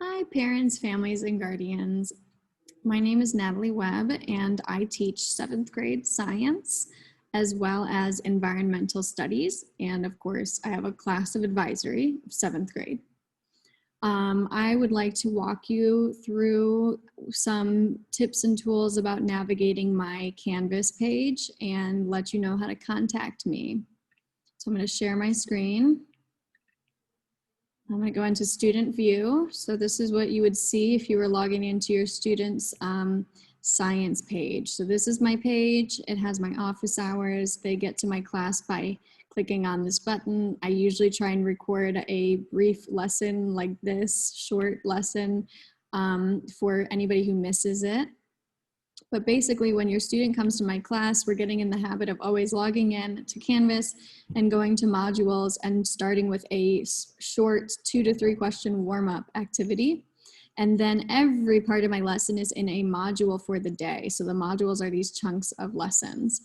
Hi, parents, families, and guardians. My name is Natalie Webb, and I teach 7th grade science as well as environmental studies. And of course, I have a class of advisory, 7th grade. I would like to walk you through some tips and tools about navigating my Canvas page and let you know how to contact me. So I'm going to share my screen. I'm going to go into student view. So this is what you would see if you were logging into your student's science page. So this is my page. It has my office hours. They get to my class by clicking on this button. I usually try and record a brief lesson like this, short lesson for anybody who misses it. But basically, when your student comes to my class, we're getting in the habit of always logging in to Canvas and going to modules and starting with a short 2 to 3 question warm-up activity. And then every part of my lesson is in a module for the day. So the modules are these chunks of lessons.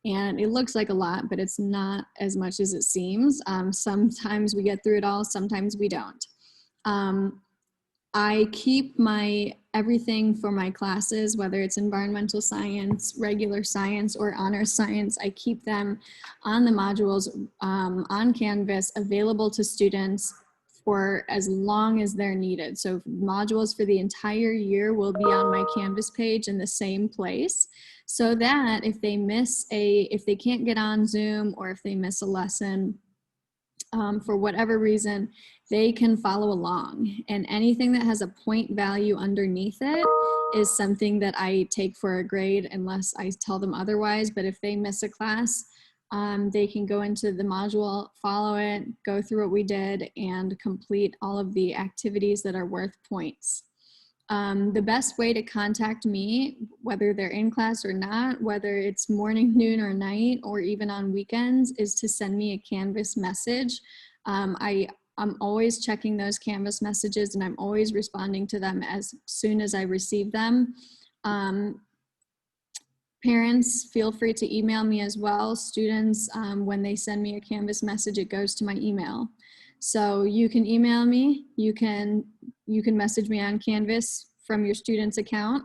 And it looks like a lot, but it's not as much as it seems. Sometimes we get through it all, sometimes we don't. I keep everything for my classes, whether it's environmental science, regular science, or honors science. I keep them on the modules on Canvas available to students for as long as they're needed. So modules for the entire year will be on my Canvas page in the same place, so that if they can't get on Zoom or if they miss a lesson, for whatever reason, they can follow along. And anything that has a point value underneath it is something that I take for a grade unless I tell them otherwise. But if they miss a class, they can go into the module, follow it, go through what we did, and complete all of the activities that are worth points. The best way to contact me, whether they're in class or not, whether it's morning, noon, or night, or even on weekends, is to send me a Canvas message. I'm always checking those Canvas messages, and I'm always responding to them as soon as I receive them. Parents, feel free to email me as well. Students, when they send me a Canvas message, it goes to my email. So you can email me, you can message me on Canvas from your student's account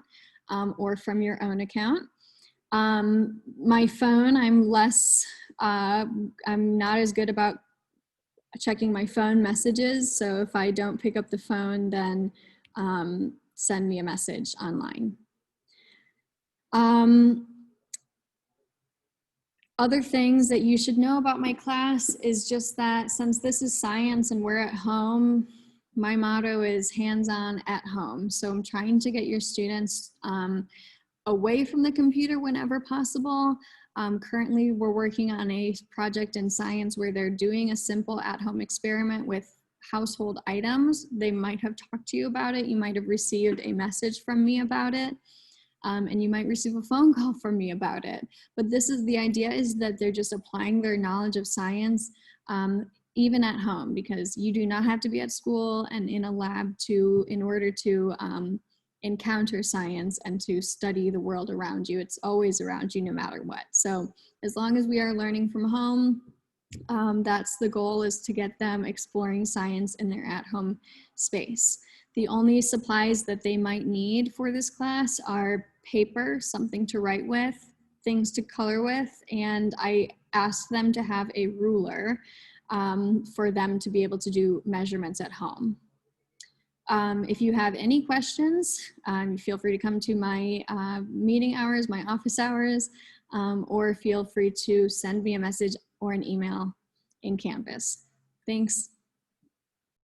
or from your own account. My phone, I'm not as good about checking my phone messages. So if I don't pick up the phone, then send me a message online. Other things that you should know about my class is just that since this is science and we're at home, my motto is hands-on at home. So I'm trying to get your students away from the computer whenever possible. Currently, we're working on a project in science where they're doing a simple at-home experiment with household items. They might have talked to you about it. You might have received a message from me about it. And you might receive a phone call from me about it. But the idea is that they're just applying their knowledge of science even at home, because you do not have to be at school and in a lab in order to encounter science and to study the world around you. It's always around you no matter what. So as long as we are learning from home, that's the goal, is to get them exploring science in their at-home space. The only supplies that they might need for this class are paper, something to write with, things to color with, and I asked them to have a ruler for them to be able to do measurements at home. If you have any questions, feel free to come to my meeting hours, my office hours, or feel free to send me a message or an email in Canvas. Thanks.